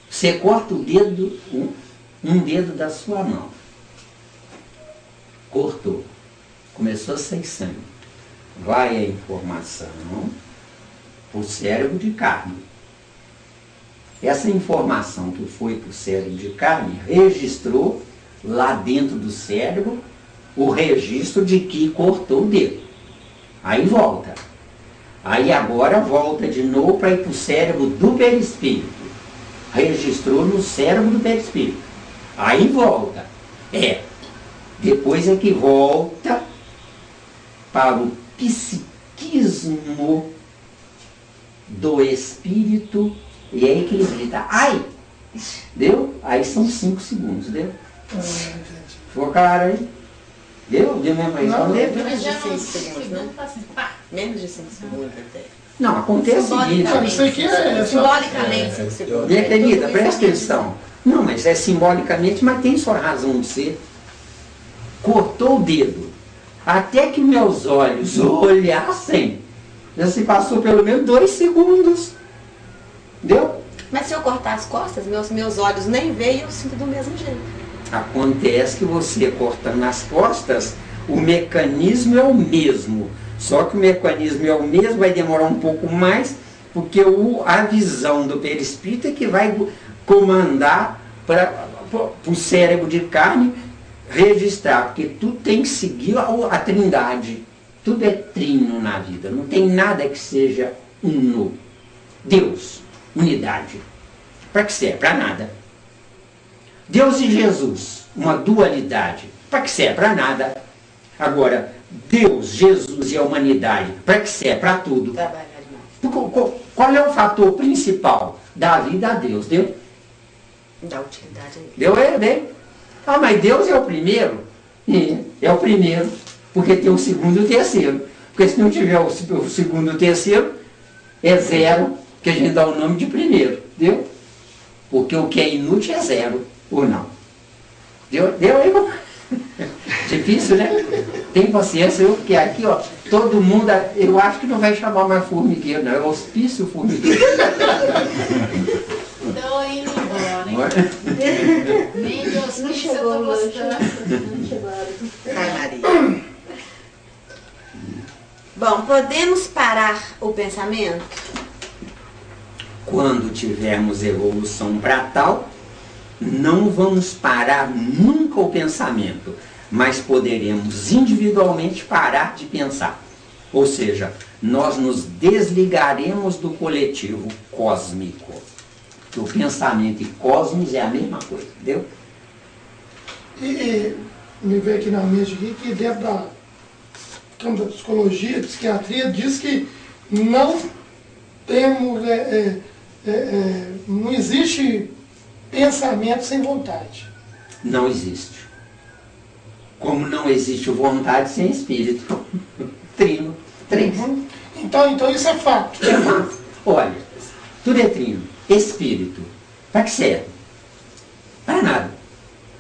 Você corta o dedo, um dedo da sua mão. Cortou. Começou a sair sangue. Vai a informação para o cérebro de carne. Essa informação que foi para o cérebro de carne registrou lá dentro do cérebro o registro de que cortou o dedo. Aí volta. Aí agora volta de novo para ir para o cérebro do perispírito. Registrou no cérebro do perispírito. Aí volta. Depois é que volta para o psiquismo do espírito. E aí que eles gritam, ai! Deu? Aí são 5 segundos, deu? Ficou claro aí? Deu? Deu mesmo aí? Não, Menos Mas de já 5 uns segundos, né? segundos, assim, pá. Menos de 5 segundos até. Não, acontece o seguinte, Não, isso aqui é só... Simbolicamente 5 segundos. minha É querida, tudo presta isso aqui. atenção. Não, mas é simbolicamente, mas tem sua razão de ser. Cortou o dedo. Até que meus olhos olhassem, já se passou pelo menos 2 segundos. Deu? Mas se eu cortar as costas, meus olhos nem veem e eu sinto do mesmo jeito. Acontece que você cortando as costas, o mecanismo é o mesmo. Só que o mecanismo é o mesmo, vai demorar um pouco mais, porque a visão do perispírito é que vai comandar para o cérebro de carne registrar, porque tu tem que seguir a trindade. tudo é trino na vida, não tem nada que seja uno. Deus, unidade. Para que serve? Para nada. Deus e Jesus, uma dualidade. Para que serve? Para nada. Agora, Deus, Jesus e a humanidade, para que serve? Para tudo. Trabalhar demais. Qual é o fator principal da vida a Deus? Deu? Dá utilidade aí. Deu? Deu. Ah, mas Deus é o primeiro? É o primeiro, porque tem o segundo e o terceiro. Porque se não tiver o segundo e o terceiro, é zero, que a gente dá o nome de primeiro. Deu? Porque o que é inútil é zero, ou não? Deu aí, irmão? Difícil, né? Tem paciência, porque aqui, ó, todo mundo, eu acho que não vai chamar mais formigueiro, não, é hospício formigueiro. Tô indo embora, hein? Nem de hospício eu tô gostando. Ai, Maria. Bom, podemos parar o pensamento? Quando tivermos evolução para tal, não vamos parar nunca o pensamento, mas poderemos individualmente parar de pensar. Ou seja, nós nos desligaremos do coletivo cósmico. O pensamento e cosmos é a mesma coisa, entendeu? E me veio aqui na mente aqui que dentro da campo da psicologia, psiquiatria, diz que não temos, não existe pensamento sem vontade. Não existe. Como não existe vontade sem espírito. Trino. Três. Uhum. Então isso é fato. É fato. Olha, tudo é trino. Espírito. Para que serve? Para nada.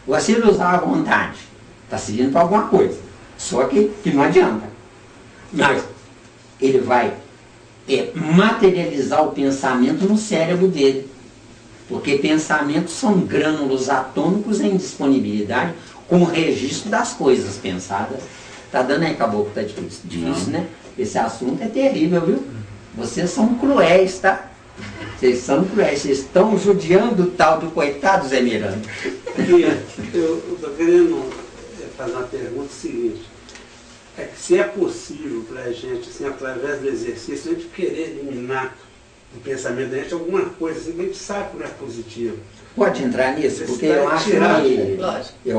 Você usar a vontade. Está servindo para alguma coisa. Só que não adianta. Mas ele vai materializar o pensamento no cérebro dele. Porque pensamentos são grânulos atômicos em disponibilidade com o registro das coisas pensadas. Tá dando aí, caboclo, tá difícil, né? Esse assunto é terrível, viu? Vocês são cruéis, tá? Vocês são cruéis, vocês estão judiando o tal do coitado Zé Miranda. Eu estou querendo fazer uma pergunta seguinte. É que se é possível para a gente, assim, através do exercício, a gente querer eliminar do pensamento da gente alguma coisa assim, que a gente sabe que não é positivo. Pode entrar nisso? Porque eu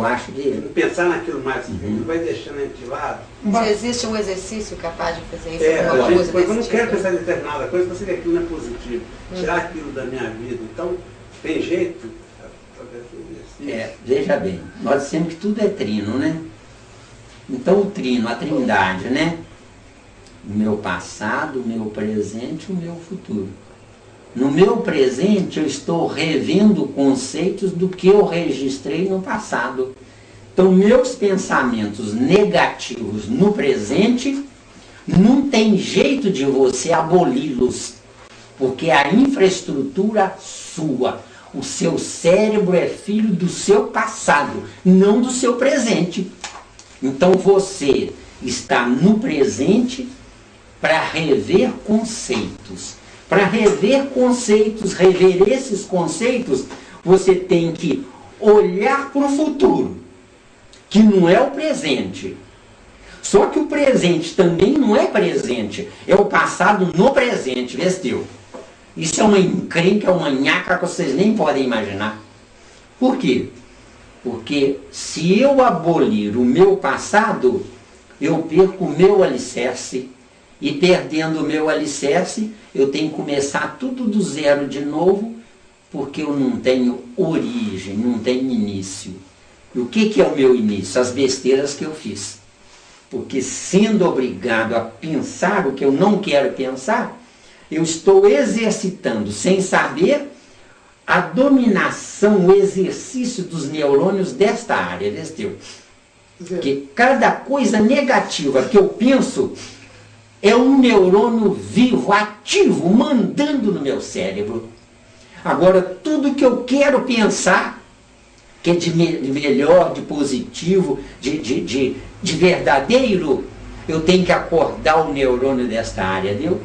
acho que não pensar naquilo mais, não vai deixando a gente de lado. Se existe um exercício capaz de fazer isso, Eu não quero pensar em determinada coisa, mas eu sei que aquilo não é positivo. Tirar aquilo da minha vida. Então, tem jeito, através do exercício. Veja bem, nós dissemos que tudo é trino, né? Então o trino, a trindade, né? O meu passado, o meu presente e o meu futuro. No meu presente eu estou revendo conceitos do que eu registrei no passado. Então meus pensamentos negativos no presente não tem jeito de você aboli-los, porque a infraestrutura sua, o seu cérebro é filho do seu passado, não do seu presente. Então você está no presente para rever conceitos. Para rever conceitos, rever esses conceitos, você tem que olhar para o futuro, que não é o presente. Só que o presente também não é presente, é o passado no presente, vestiu? Isso é uma encrenca, é uma nhaca que vocês nem podem imaginar. Por quê? Porque se eu abolir o meu passado, eu perco o meu alicerce. E perdendo o meu alicerce, eu tenho que começar tudo do zero de novo, porque eu não tenho origem, não tenho início. E o que é o meu início? As besteiras que eu fiz. Porque sendo obrigado a pensar o que eu não quero pensar, eu estou exercitando, sem saber, a dominação, o exercício dos neurônios desta área, vestiu? Que cada coisa negativa que eu penso é um neurônio vivo, ativo, mandando no meu cérebro. Agora, tudo que eu quero pensar, que é de melhor, de positivo, de verdadeiro, eu tenho que acordar o neurônio desta área, viu?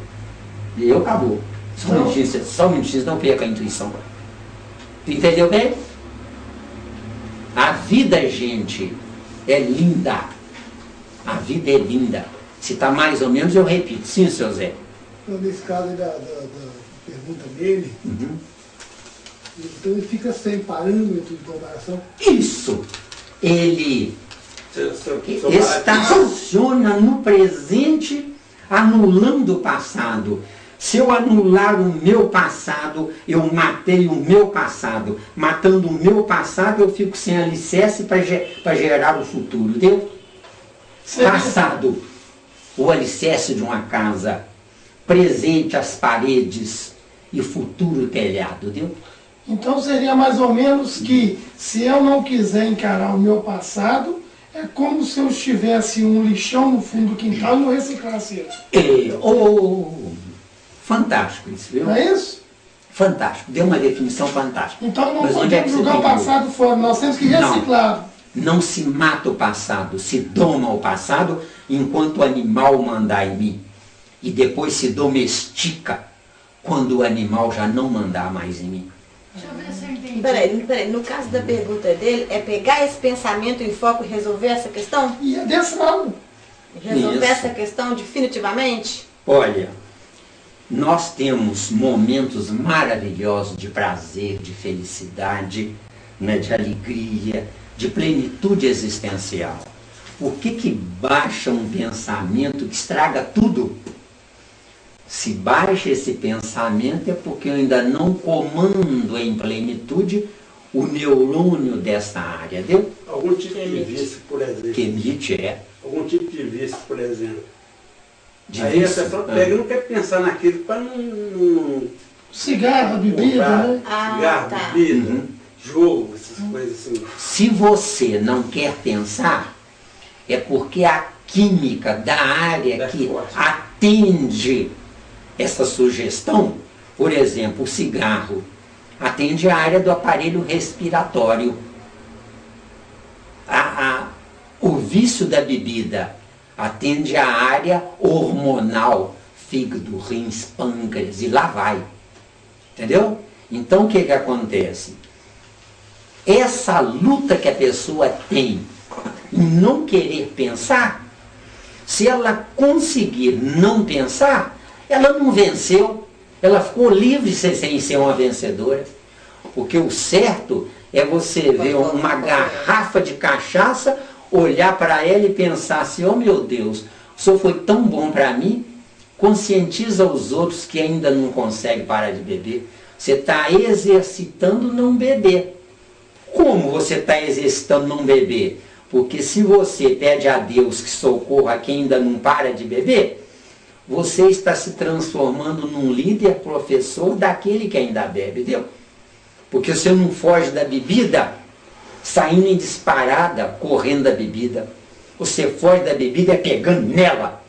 E eu acabou. Só um minutinho, não perca a intuição. Entendeu bem? A vida, gente, é linda. A vida é linda. Se está mais ou menos, eu repito. Sim, seu Zé. Então, nesse caso aí da pergunta dele, então ele fica sem parâmetro de comparação? Isso! Ele Seu estaciona no presente, anulando o passado. Se eu anular o meu passado, eu matei o meu passado. Matando o meu passado, eu fico sem alicerce para gerar o futuro. Deu? Passado, o alicerce de uma casa. Presente, as paredes. E futuro, o telhado. Deu? Então seria mais ou menos que, se eu não quiser encarar o meu passado, é como se eu tivesse um lixão no fundo do quintal e não reciclasse ele. Fantástico isso, viu? Não é isso? Fantástico. Deu uma definição fantástica. Então não Mas onde é que podemos você jogar o pegou? passado fora, nós temos que reciclar. Não se mata o passado, se doma o passado enquanto o animal mandar em mim. E depois se domestica quando o animal já não mandar mais em mim. Deixa eu ver se eu entendi. Peraí, no caso da pergunta dele, é pegar esse pensamento em foco e resolver essa questão? E é desse lado. Resolver Isso. essa questão definitivamente? Olha, nós temos momentos maravilhosos de prazer, de felicidade, né, de alegria, de plenitude existencial. Por que baixa um pensamento que estraga tudo? Se baixa esse pensamento é porque eu ainda não comando em plenitude o neurônio dessa área, deu? Algum tipo de vício, por exemplo. Que emite Algum tipo de vício, por exemplo. de Aí vício. a pessoa pega e não quer pensar naquilo para não Cigarro, bebida, comprar né? cigarro, tá. bebida, jogo, essas coisas assim. Se você não quer pensar, é porque a química da área É que forte. atende essa sugestão, por exemplo, o cigarro, atende a área do aparelho respiratório. O vício da bebida atende a área hormonal, fígado, rins, pâncreas, e lá vai. Entendeu? Então o que acontece? Essa luta que a pessoa tem em não querer pensar, se ela conseguir não pensar, ela não venceu, ela ficou livre sem ser uma vencedora. Porque o certo é você ver uma garrafa de cachaça, olhar para ela e pensar assim, oh meu Deus, o senhor foi tão bom para mim, conscientiza os outros que ainda não conseguem parar de beber. Você está exercitando não beber. Como você está exercitando não beber? Porque se você pede a Deus que socorra quem ainda não para de beber, você está se transformando num líder professor daquele que ainda bebe, entendeu? Porque você não foge da bebida saindo em disparada, correndo da bebida. Você foge da bebida pegando nela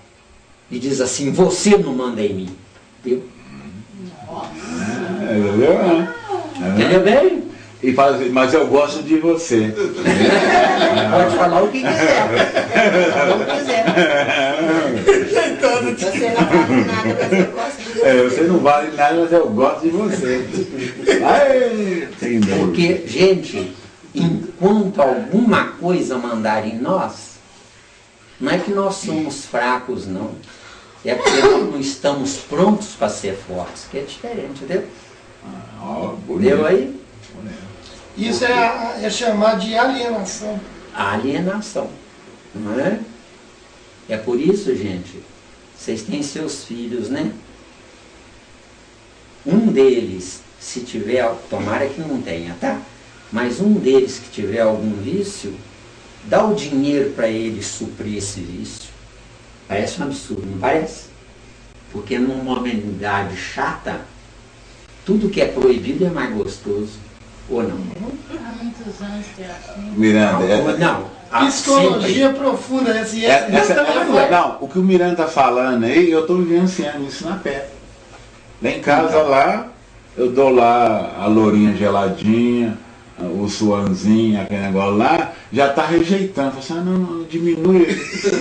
e diz assim, você não manda em mim. Entendeu? Entendeu? Entendeu bem? E fala assim, mas eu gosto de você. Pode falar o que quiser. Falar o que quiser. Você não vale nada, mas eu gosto de você. Você não vale nada, mas eu gosto de você. Ai, sem dúvida. Porque, gente, enquanto alguma coisa mandar em nós, não é que nós somos fracos, não. É porque nós não estamos prontos para ser fortes, que é diferente, entendeu? Deu aí? Isso é chamar de alienação. Alienação, não é? É por isso, gente, vocês têm seus filhos, né? Um deles, se tiver, tomara que não tenha, tá? Mas um deles que tiver algum vício, dá o dinheiro para ele suprir esse vício. Parece um absurdo, não parece? Porque numa humanidade chata, tudo que é proibido é mais gostoso. Ou não? Há muitos anos que é assim. Miranda, Não. Psicologia profunda, essa não, o que o Miranda está falando aí, eu estou vivenciando isso na pele. Lá em casa, lá, eu dou lá a lourinha geladinha, o suanzinho, aquele negócio lá, já está rejeitando. Fala assim, não, diminui.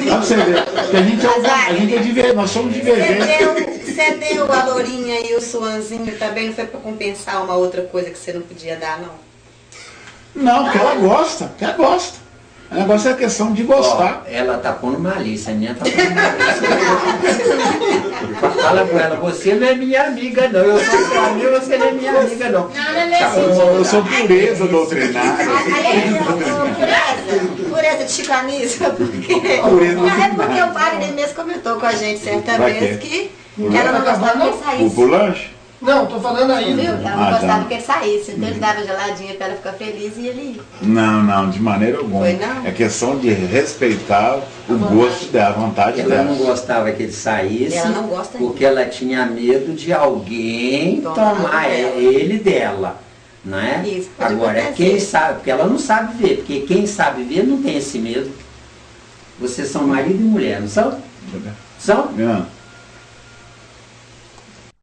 Pra você ver, porque a gente é divergente, nós somos divergentes. Você deu a lourinha e o suanzinho também, não foi para compensar uma outra coisa que você não podia dar, não? Não, porque ela gosta, porque ela gosta. O negócio é questão de gostar. Ó, ela tá pondo malícia, a minha tá pondo malícia. Fala com ela, você não é minha amiga não, eu sou sua amiga, você não é minha amiga não. Não é assim. Eu sou pureza doutrinária. Pureza de chicanismo, porque o padre dele mesmo comentou com a gente certa vez que ela não gostava que ele saísse. Pro lanche? Não, tô falando ainda. Viu? Ela não gostava que ele saísse, então ele dava geladinha para ela ficar feliz e ele ia. Não, de maneira alguma. Foi não? É questão de respeitar o gosto dela, a vontade Ela dela. não gostava que ele saísse, Ela não gosta ainda. porque ela tinha medo de alguém tomar ele dela. Não é? Isso, pode Agora, acontecer. quem sabe, porque ela não sabe ver, porque quem sabe ver não tem esse medo. Vocês são marido e mulher, não são? São? Não.